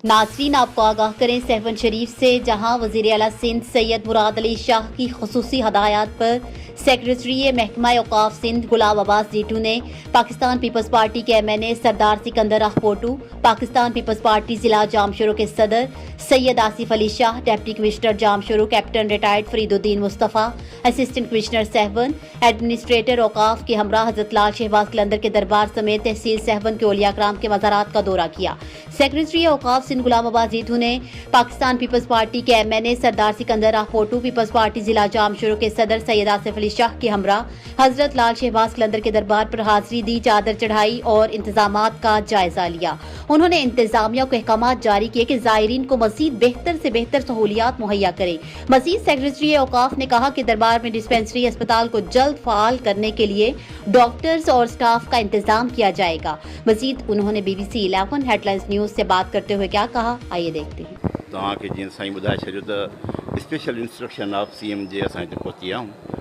नाज़रीन, आपको आगाह करें सहवन शरीफ से, जहां वज़ीर आला सिंध सैयद मुराद अली शाह की खुसूसी हदायत पर सेक्रेटरी महकमा औकाफ सिंध गुलाम अब्बास जीटू ने पाकिस्तान पीपल्स पार्टी के MNA Sardar Sikandar Akhpotu, Pakistan Peoples Party जिला जामशुरू के सदर Syed Asif Ali Shah, deputy commissioner Jamshoro captain retired Fariduddin Mustafa, assistant commissioner Sehwan, administrator औकाफ के हमरा हजरत लाल शहबाज कलंदर के दरबार समेत तहसील सहवन के औलिया कराम के मज़ारात का दौरा किया। सेक्रेटरी औकाफ सिंध गुलाम अब्बास जीटू ने पाकिस्तान पीपल्स पार्टी के MNA Sardar Sikandar अखपोटू, peoples Party जिला जामशुरू के सदर सैयद आसिफ अली शाह के हमरा हजरत लाल शहबाज कलंदर के दरबार पर हाजिरी दी, चादर चढ़ाई और इंतजामात का जायजा लिया। उन्होंने इंतजामिया को अहकामात जारी किए कि ज़ायरीन को मजीद बेहतर से बेहतर सहूलियात मुहैया करें। मजीद सेक्रेटरी औकाफ ने कहा कि दरबार में डिस्पेंसरी अस्पताल को जल्द फाल करने के लिए डॉक्टर्स और स्टाफ का इंतजाम किया जाएगा। मजीद उन्होंने BBC 11 हेडलाइंस न्यूज से बात करते हुए क्या कहा, आइए देखते हैं। तव्हांखे जीअं साईं ॿुधाए छॾियो त स्पेशल इंस्ट्रक्शन ऑफ CM जे असां हिते पहुची विया आहियूं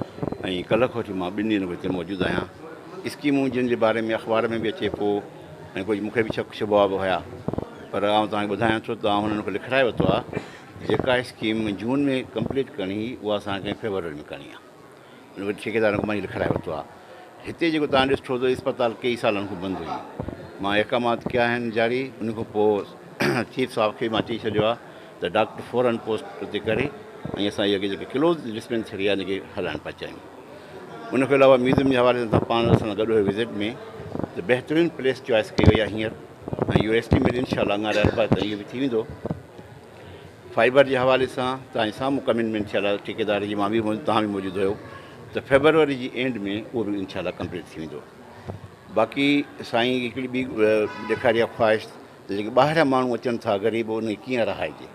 ऐं कल्ह खां वठी मां 2 ॾींहंनि खां हिते मौजूदु आहियां। स्कीमूं जिन जे बारे में अख़बार में बि अचे पोइ ऐं कुझु मूंखे बि शक शुबहा बि हुया, पर आउं तव्हांखे ॿुधायां थो त हुननि खे लिखाए वरितो आहे जेका स्कीम जून में कंप्लीट करणी हुई उहा असांखे फेबरवरी में करणी आहे। उन ठेकेदारनि खां मां लिखाए वरितो आहे। हिते जेको तव्हां ॾिठो त अस्पताल कई सालनि खां बंदि हुई, मां अहकामात कया आहिनि जारी। उन खां पोइ चीफ साहब खे मां चई छॾियो आहे त डॉक्टर फौरन पोस्ट ते करे ऐं असां इहे जेके क्लोज डिस्पेंसरी आहे इनखे हलाइण पिया चाहियूं। उनखे अलावा म्यूज़ियम जे हवाले सां पाण असां सां गॾु हुए विज़िट में त बहितरीनु प्लेस चॉइस कई वई आहे हींअर, ऐं इहो एस्टिमेट इनशाला अॻां रहबा त इहो बि थी वेंदो। फाइबर जे हवाले सां तव्हांजे साम्हूं कमिटमेंट थियल आहे ठेकेदार जी, मां बि तव्हां बि मौजूदु हुयो, त फेबरवरी जी एंड में उहो बि इनशाला कंप्लीट थी वेंदो। बाक़ी साईं हिकिड़ी ॿी ॾेखारी आहे ख़्वाहिश त जेके ॿाहिरियां माण्हू अचनि था ग़रीब, उन कीअं रहाइजे।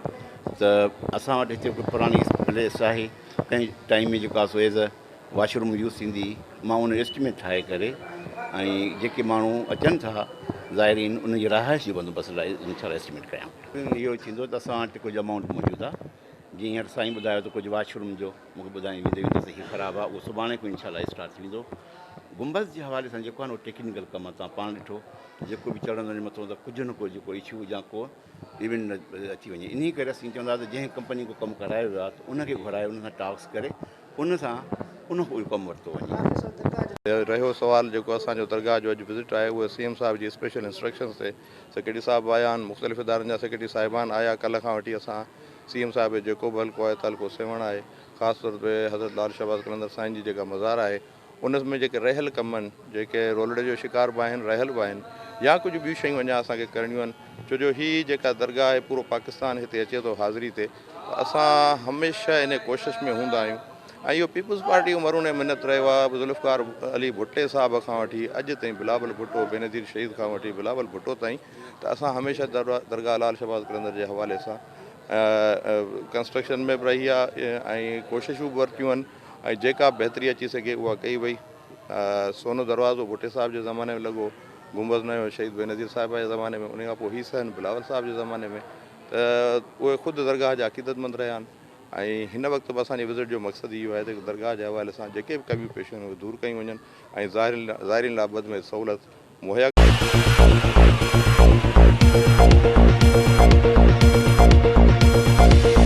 त असां वटि हिते हिकु पुराणी प्लेस आहे, कंहिं टाइम में जेको आहे so as a washroom use थींदी। मां उन एस्टिमेट ठाहे करे ऐं जेके माण्हू अचनि था ज़ाइरीन, उन जी रहाइश जो बंदोबस्तु लाइ इनशाला एस्टिमेट कयां। इहो थींदो त असां वटि कुझु अमाउंट मौजूदु आहे। जीअं हींअर साईं ॿुधायो त कुझु वॉशरूम जो मूंखे ॿुधाई वेंदे त सही ख़राबु आहे, उहो सुभाणे खां इनशाला स्टार्ट थी वेंदो। गुंबज़ जे हवाले सां जेको आहे न उहो टेक्निकल कमु आहे, तव्हां पाण ॾिठो जेको बि चढ़ंदो वञे मथां त कुझु न कुझु जेको इशू या को इवेंट अची वञे। इन करे असीं चवंदा त जंहिं कंपनी को कमु करायो वियो आहे त उनखे घुराए, उन सां टास्क करे उन सां उन खां कमु वरितो वञे। रहियो सुवाल जेको असांजो दरगाह जो अॼु विज़िट आहे, उहे CM साहिब जी स्पेशल इंस्ट्रक्शन्स ते सेक्रेटरी साहिब आया आहिनि, मुख़्तलिफ़ इदारनि जा सेक्रेटरी साहिबान आया। कल्ह खां वठी असां CM साहिब जेको बि हल्को आहे तहलको सेवण आहे, ख़ासि तौर ते हज़रत लाल शहबाज कलंदर साईं जी जेका मज़ार आहे उन में जेके रहियल कम आहिनि, जेके रोलड़े जो शिकार बि आहिनि, रहियल बि आहिनि, या कुझु ॿियूं शयूं अञा असांखे करणियूं आहिनि। छो जो हीअ जेका दरगाह आहे पूरो पाकिस्तान हिते अचे थो हाज़िरी ते, असां हमेशह इन कोशिशि में हूंदा आहियूं। ऐं इहो पीपल्स पार्टी उमरून ऐं मिनत रहियो आहे ज़ुल्फ़िकार अली भुट्टे साहिब खां वठी अॼु ताईं बिलावल भुट्टो, बेनज़ीर शहीद खां वठी बिलावल भुट्टो ताईं, त असां हमेशह दरगाह लाल शहबाज कलंदर जे हवाले सां कंस्ट्रक्शन में बि रही आहे ऐं कोशिशूं बि वरितियूं आहिनि, ऐं जेका बहितरी अची सघे उहा कई वई। सोनो दरवाज़ो भुट्टे साहिब जे ज़माने में लॻो, गुंबज़ नयो शहीद बेनज़ीर साहिब जे ज़माने में, उन खां पोइ हीअ सहन बिलावल साहिब जे ज़माने में, त उहे ख़ुदि दरगाह जा अक़ीदतमंद रहिया आहिनि। ऐं हिन वक़्तु बि असांजी विज़िट जो मक़सदु इहो आहे त दरगाह जे हवाले सां जेके बि कमियूं पेशियूं आहिनि उहे दूरि कयूं वञनि ऐं ज़ाइरीन लाइ बद में सहूलियत मुहैया